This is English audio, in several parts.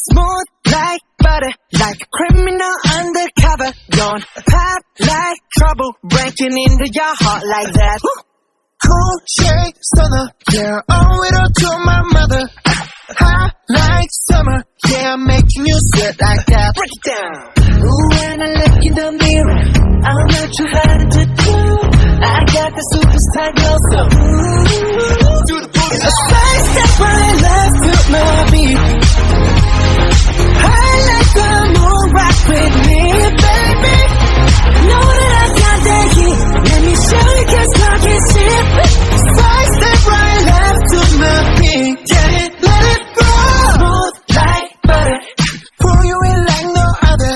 Smooth like butter, like a criminal undercover. Don't pop like trouble, breaking into your heart like that. Cool shake stunner, yeah, owe it all to my mother. Hot like summer, yeah, I'm making you sweat like that. Break it down. Ooh, when I look in the mirror, I'm not too hard to do. I got the superstar glow, so ooh, Do the boogie. a side step right left to my beat. I like the moon rock with me, baby. Know that I got that heat. Let me show you 'cause talk is cheap. Side step right left to my beat. Get it, let it roll. Smooth like butter. Pour you in like no other.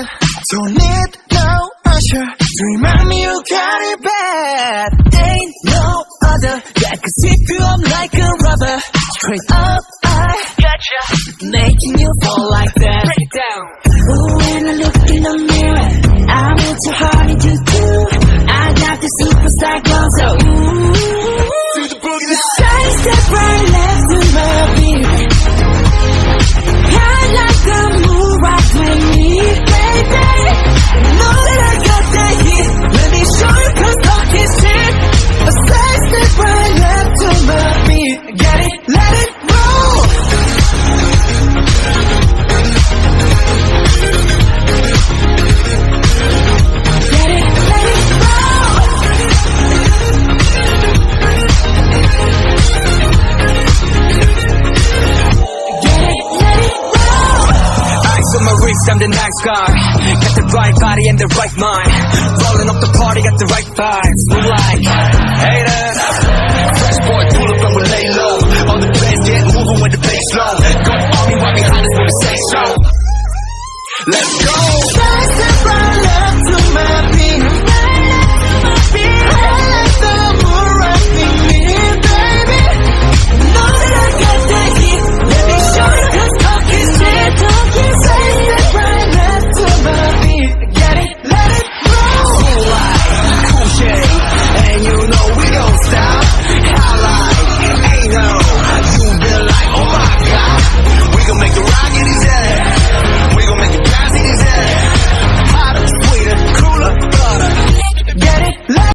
Don't need no usher to remind me you got it bad. Ain't no other that could zip you up like a rubber. Straight up, I gotcha, making you fall like that. Break it down. Ooh, when I look in the mirror, I'm too hard to do. I got the superstar glow, so ooh, Do the boogie. the side step right left to my beat. I like the moon rock with me, baby. Know that I got that heat. Let me show you 'cause talk is cheap. A side step right left to my beat. Get it, let it roll. Get it, let it roll. Get it, let it roll. Ice on my wrist, I'm the nice guy. Got the right body and the right mind. Rolling up the party, got the right vibes. We're like haters. Fresh boy, pull up and we're